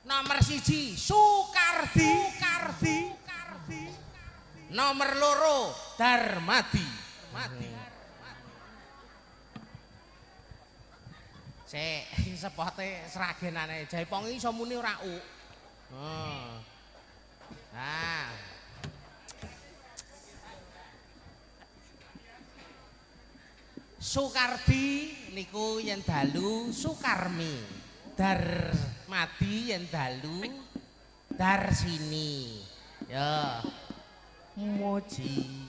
Nomor 1 Sukardi. Nomor 2 Darmadi. Sik sepote seragenane Jaipong iso muni ora u. Nah. Sukardi niku yen dalu Sukarmi. Darmadi yen dalu Darsini. Ya. Moji.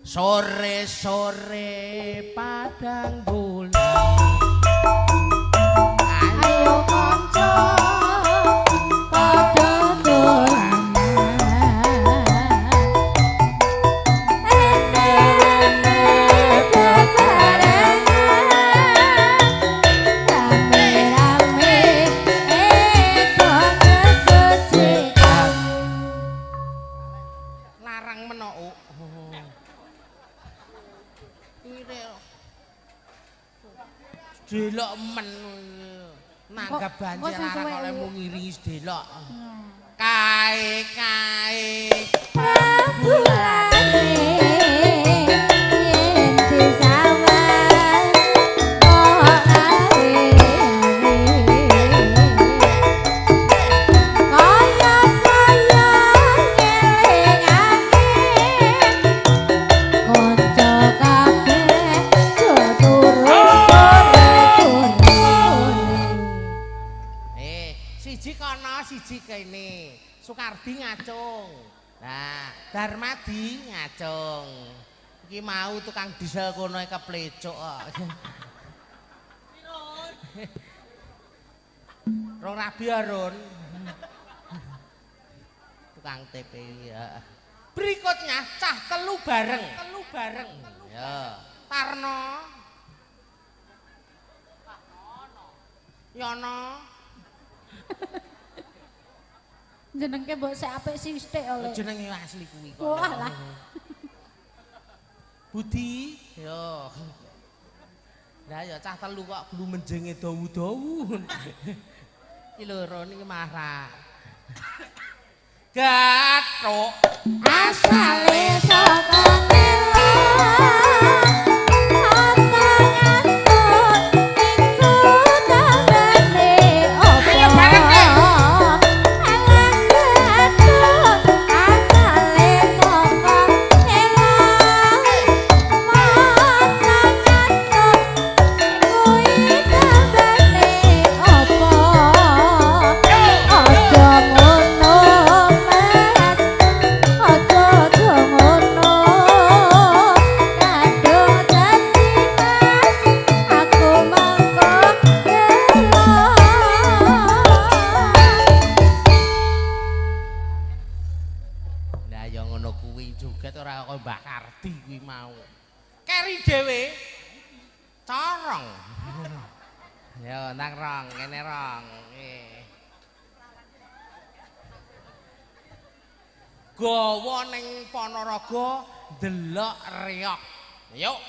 Sore-sore padang bulan. Ayo kanca padha dolanan. Ene-ene bebarengan. Rame-rame eko kesucikan. Larang menok. Delok men nanggap banjir larang oleh ngiringi delok. Kae Bulane yen disawan kok kaya-kaya ngelingake kanca kabeh do turu siji kono siji kene. Sukardi ngacung. Nah, Darmadi ngacung. Iki mau tukang diesel kono keplecuk kok. Rong rabi ya, Ron. Tukang TPI ya. Berikutnya cah telu bareng. Ya, Tarno. Yono. jenengke mbok sik apik sithik oleh. Jenenge asli kuwi kok. Walah. Budi, yo. Lah ya cah telu kok blu menjenge dawu-dawu. Iki lho niki marah. Gathuk Asale saka nela. Mbak Kardi kuwi mau. Keri dhewe corong. Ya nang rong, kene rong. Gawa ning Ponorogo delok reok. Yuk.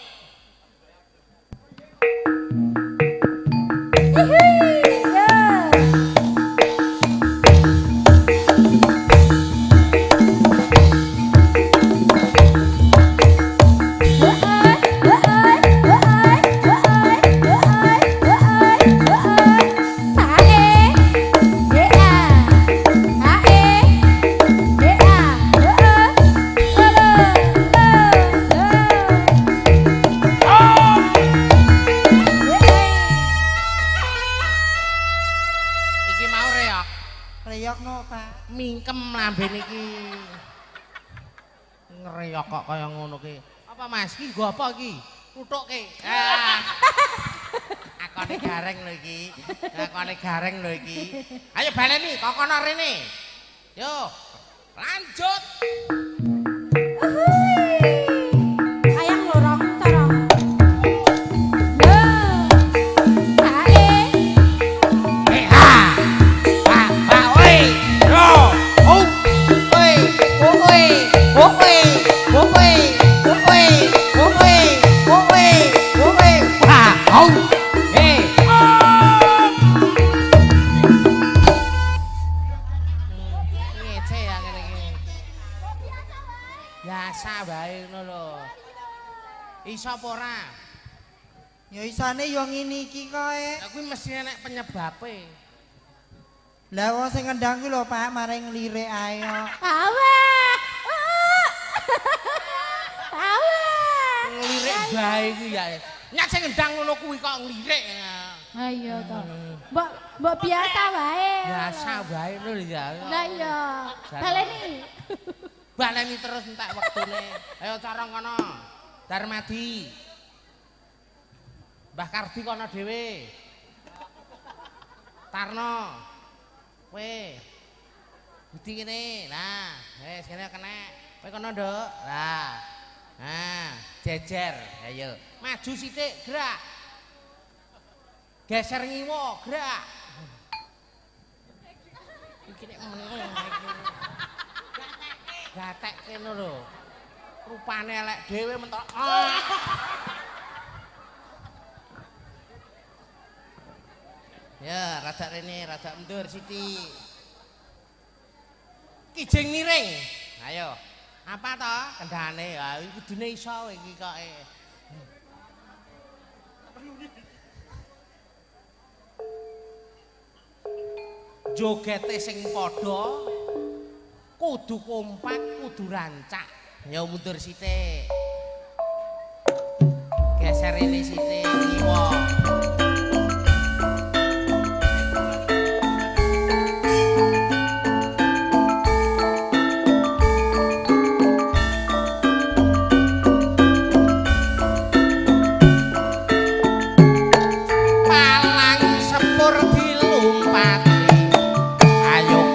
Mingkem lambene iki. Ngreyok kok kaya ngono ki. Apa Mas iki nggo apa iki? Tutukke. Akone gareng lho iki. Akone gareng lho iki. Ayo baleni kokono rene. Yo. Lanjut. Ayang lorong corong. Iso apa ora? Ya isane yo ngene iki koe. Lah kuwi mesti nek penyebabe. Lah wong sing ngendang kuwi lho Pak, maring lirik ae kok. Awe. Awe. Nglirik bae kuwi ya. Nyak sing ngendang ngono kuwi kok nglirik. Ha iya to. Mbok biasa wae. Biasa bae lho ya. Lah iya. Baleni. Baleni terus entek wektune. Ayo cara kono. Darmadi. Mbah Kardi kono dhewe. Tarno. Kowe. Budi kene. Lah, wis kene kenek. Kowe kono, Nduk. Lah. Nah, jejer. Ayo. Maju sithik, gerak. Geser ngiwa, gerak. Iki nek meneng iki. Gatek kene lho. Rupane elek dhewe mentok. Ya, rada rene, rada mundur Siti. Kijing miring. Ayo. Apa to kendhane? Ha iki kudune iso iki kok. Jogete sing padha kudu kompak, kudu rancak. Ya mundur sithik. Geser ini sithik, ngiwa.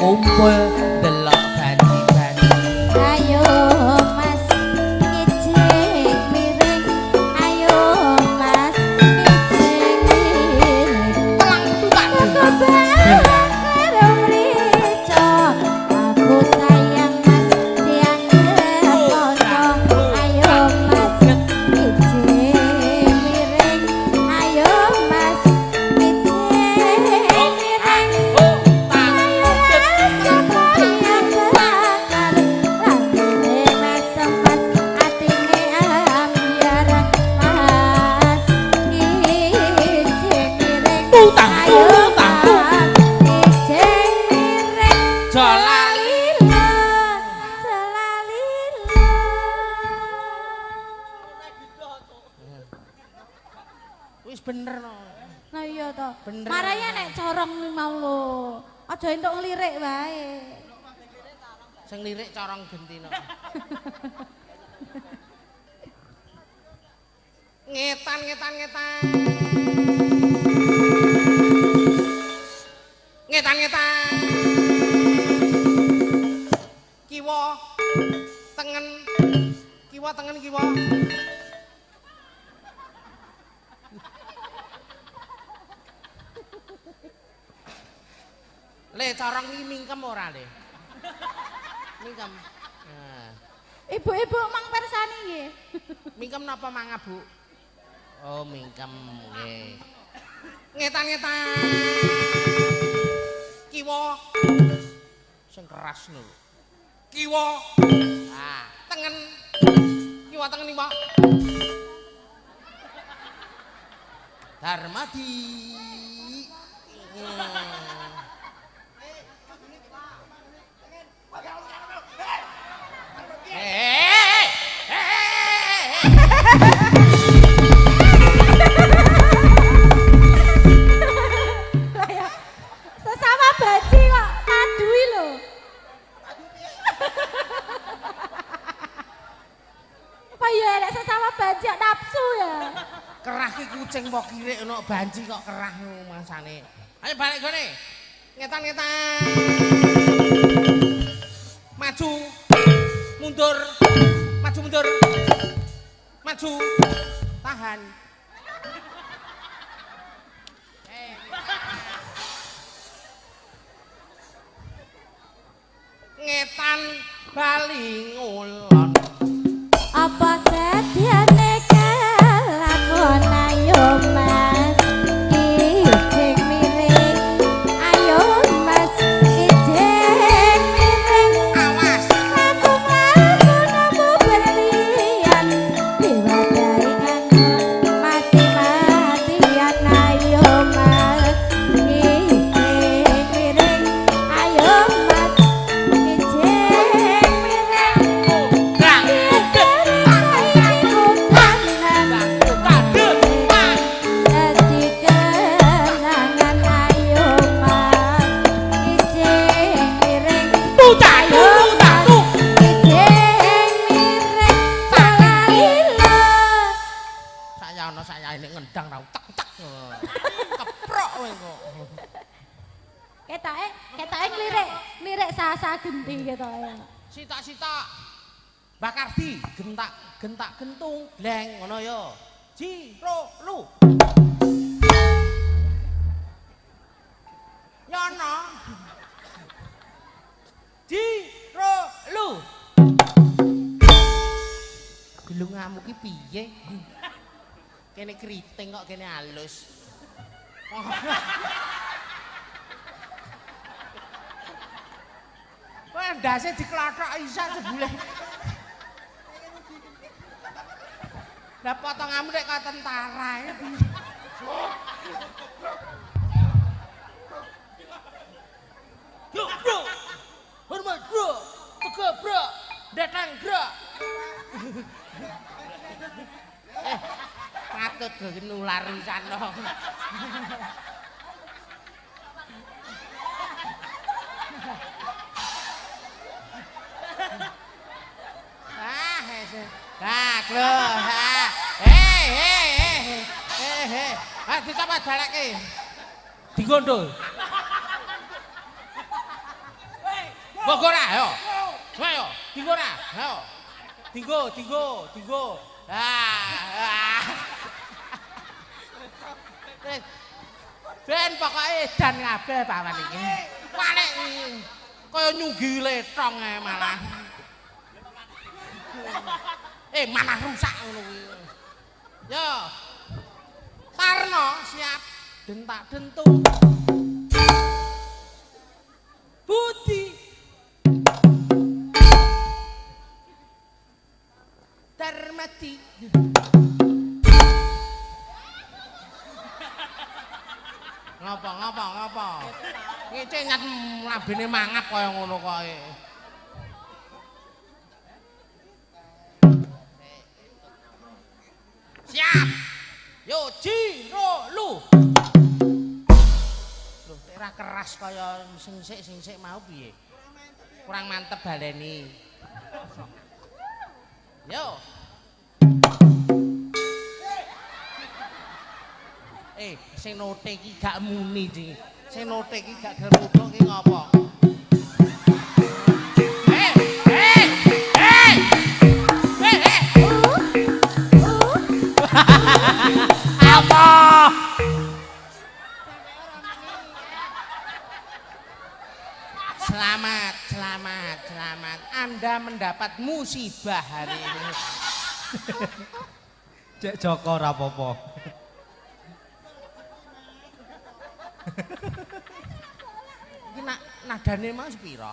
Kumpul delok bandi-bandi. Ayo Mas kijing miring. Ayo Mas kijing miring. Telang tutak karo mrica. Aku sayang Mas tiang reposo. Ayo Mas kijing miring. Ayo Mas kijing miring. Wis bener no. Nah iya to. Bener. Marane nek corong kuwi mau lho. Aja entuk ngelirik wae. Sing lirik corong gentino. Ngetan ngetan ngetan. Ngetan ngetan. Kiwa tengen. Kiwa tengen kiwa. Le corong iki mingkem ora le? Mingkem. Nah. Ibu-ibu mang persani nggih. Mingkem napa mangabu? Oh, mingkem nggih. Ngetan-ngetan. Kiwa. Sing keras lho. Kiwa. Ah, tengen. Kiwa tengen iki, Pak. Darmadi. Sesama baji kok ngadui lho. Apa ya nek sesama baji kok nafsu ya? Kerah ki kucing apa kirik ono banci kok kerah masane. Ayo balik gone. Ngetan-ngetan. Maju. Mundur. Maju mundur. Maju. Tahan. Ngetan bali ngulon. Apa sediane kelakon ayo Mas kijing miring. Ayo Mas kijing miring. Awas. Aku mlaku nemu berlian diwadahi Keprok kowe kok. Ketoke lirik sasa gendhi ketoke. Sitak-sitak. Bakardi gentak gentung bleng ngono ya. Jiro lu. Yono. Jiro lu. Gelungamu ki piye? Kene kriting kok kene halus. Kowe ndase diklothok isa jebule. Lah potonganmu nek kaya tentara ya. Yo bro. Hormat bro. Tegak bro. Datang bro. Patut ge nular pisan dong. Lho, hei. Ah dicoba daleke. Digondol. Bogora, ayo. Ayo, digora. Ayo. Tigo. Ben pokoke edan kabeh pawan iki. Walek kaya nyunggi letong malah. Malah rusak ngono kuwi. Yo. Tarno siap dentak dentung. Budi. Darmati. Ngapa? Ngece ngat lambene mangap kaya ngono koe. Siap. Yo Jiro lu. Loh, ora keras kaya sing mau piye? Kurang mantep baleni. Yo. Sing note iki gak muni iki. Sing note iki gak geruduk iki ngopo? Apa? Selamat. Anda mendapat musibah hari ini. Cek Joko rapopo. Iki nadane mas pira?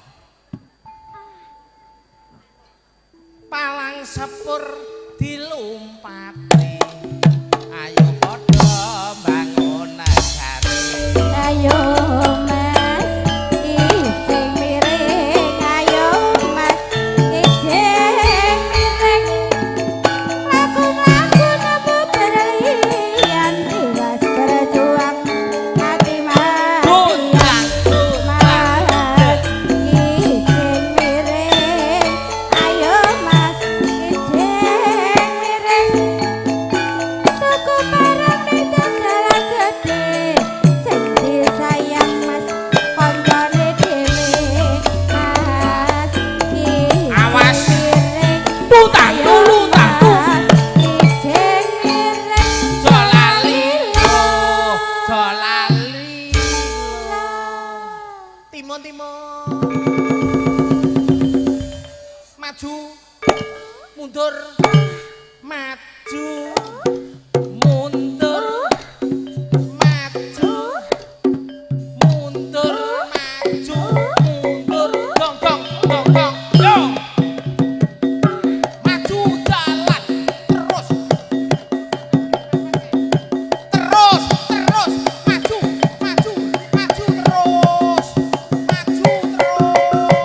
Palang sepur dilumpati. Ayo padha bangun negari. Ayo Mas, ijing miring. Ayo Mas, ijing miring. Lagu-lagu nemu berlian, iwas berjuang hati Mas. Mas, ijing miring. Ayo Mas, ijing miring. Tuku barang di dalan gede, sing disayang Mas koncone dhewe. Mas, Awas. miring. Tutang dulu tangku. Ijing miring. Jolali lo. Timun. Maju. Mundur. Maju. Mundur. Maju. Mundur. Maju. Mundur. Gong. Yo. Maju jalan terus. Terus maju terus. Maju terus.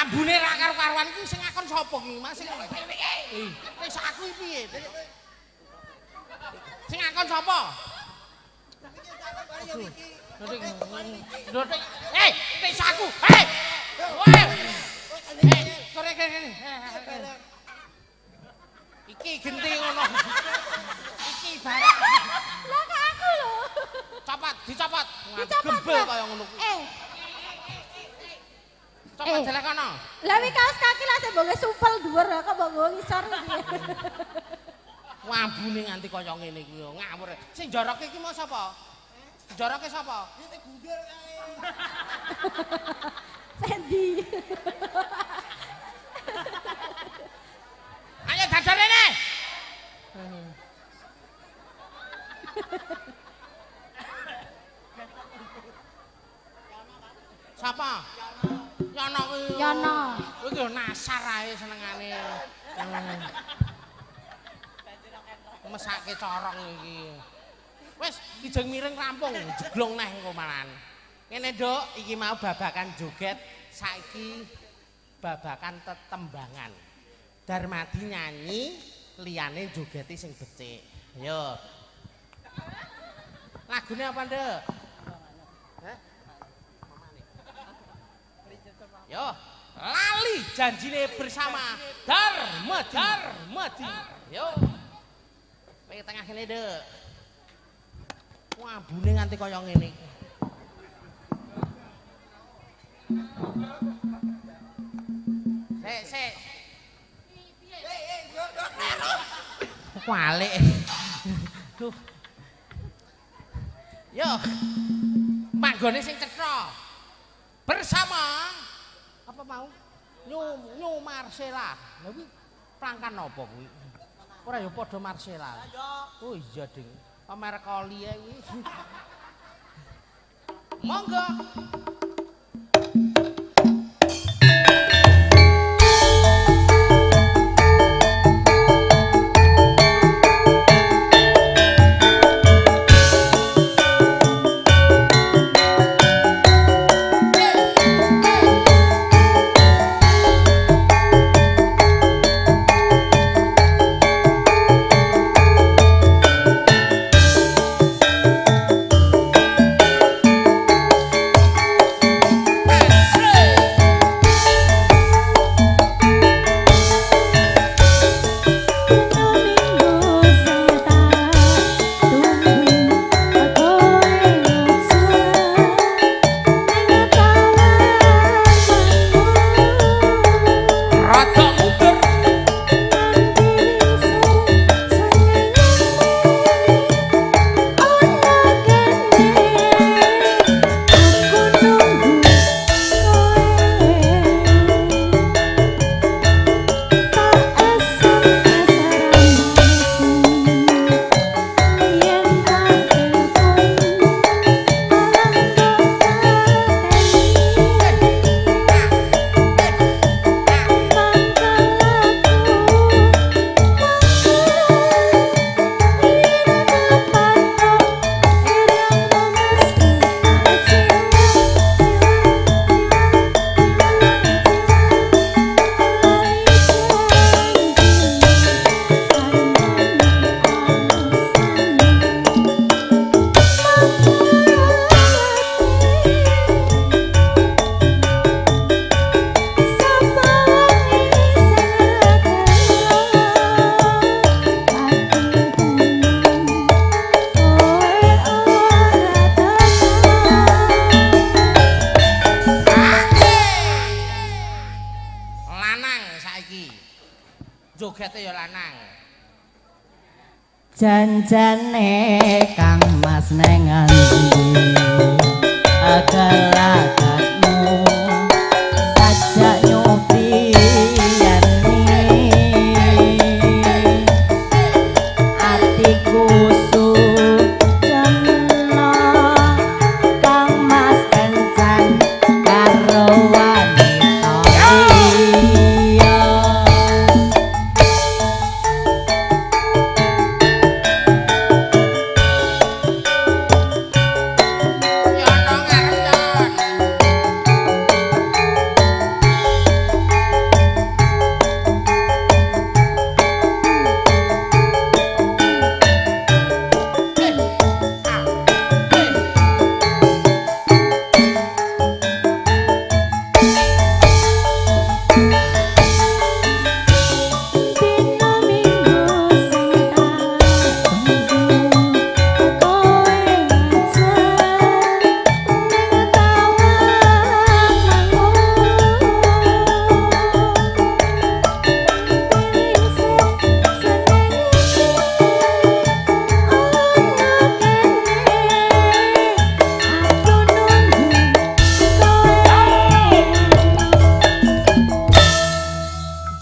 Ambune ra karo-karuan iki sing ngakon sapa ki? Mas sing wis aku iki piye? Sing ngakon sapa? Dodik. Hei, tes aku. Hei. Woi. Hei, sore kene. Iki genti ngono. Iki barang. Lah kok aku lho. Copot, dicopot. Dicopot, Gembel Pak. kaya ngono kuwi. Copot Eh. jelek kono. Lah wi kaos kaki lah sing mbok supel dhuwur kok mbok nggo ngisor piye. Wambune nganti kaya ngene kuwi ngawur. Sing joroke iki mau sapa? Joroke sapa? Sing gundul kae. Sandy. Ayo dadar rene. Sapa? Yono kuwi. Yono. Kuwi ki nasar ae senengane. Mesake corong iki. Wis kijeng miring rampung, jeglong neh engko malahan. Ngene, Nduk, iki mau babakan joget, saiki babakan tetembangan. Darmadi nyanyi, liyane jogeti sing becik. Ayo. Lagune apa, Nduk? Hah? Yo, lali janjine bersama Darmadi. Yo. Kowe tengah kene, Nduk. Wah, bune nganti kaya ngene iki. Sik. Walik. Duh. Yo. Manggone sing cetha. Bersama apa mau? Nyu Marcella. Lha kuwi plangkan apa kuwi? Ora ya padha Marcella. Oh iya, Ding. Pamer koli kuwi. Monggo. Jogete ya lanang. Janjane Kang Mas neng endi agal-agalmu sajak nyobi yani atiku sujana Kang Mas kencan karo wanita liya. Ya ana ngarep,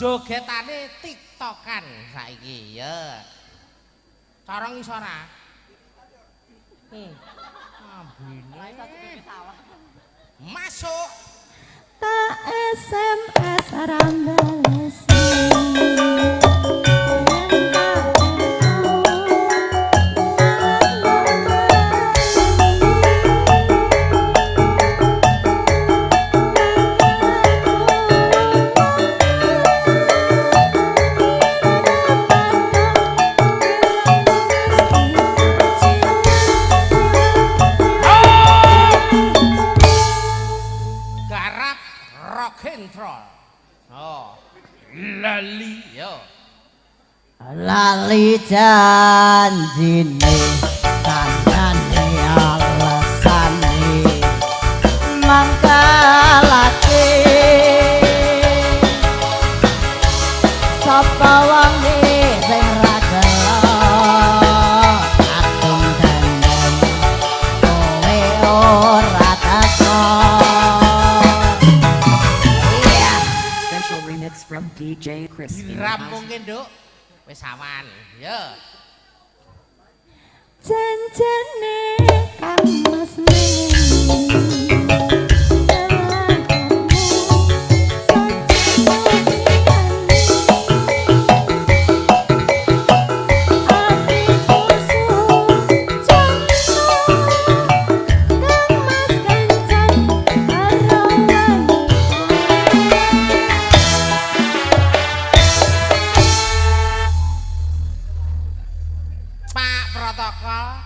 jogetane tiktokan saiki ya. Cara ngisor ah. Ambine. Masuk. Tak SMS rambalesi Garap rock and roll. Oh. Lali yo. lali janjine tandane alesane mangkalake sapa wonge sing ra gelo atung dandan kowe ora takon iya. Special remix from DJ Chris. Dirampungke, Nduk. Wis awan. Yo. Janjane Kang Mas Neni Pak protokol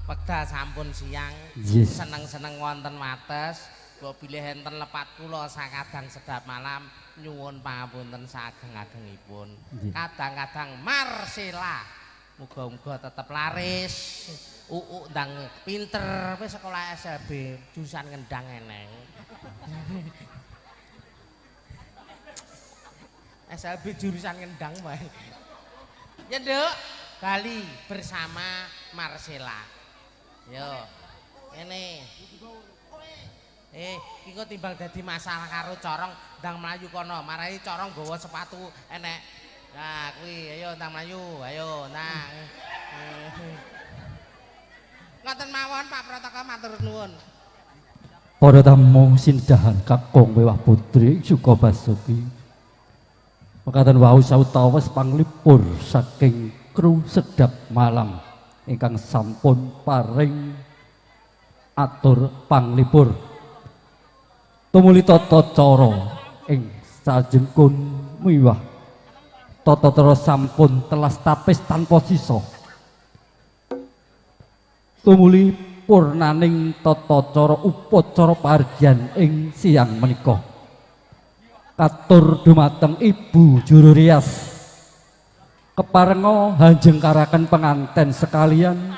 wekdal sampun siang. Yes. Seneng-seneng wonten wates. Mbok bilih enten lepat kula sakadang sedap malam nyuwun pangapunten sageng-agengipun. Nggih. Kadang-kadang Marcella muga-muga tetep laris. Ndang pinter wis sekolah SLB jurusan ngendang eneng. SLB jurusan ngendang wae. Ya, Nduk. Bali bersama Marcella. Yo. Ini. Iki kok timbang dadi masalah karo corong ndang mlayu kono, marai corong nggawa sepatu enek. Nah, kuwi ayo ndang mlayu, ayo. Nah. Ngoten mawon Pak Protokol matur nuwun. Para tamu sindahan Kakung Wewah Putri Suka Basuki. Mekaten wau sawetawis panglipur saking kru sedap malam ingkang sampun paring atur panglipur. Tumuli tata cara ing sajengkun miwah. Tata cara sampun telas tapis tanpa sisa. Tumuli purnaning tata cara upacara parjan ing siang menika. Katur dumateng Ibu Juru Rias keparenga hanjengkaraken penganten sekalian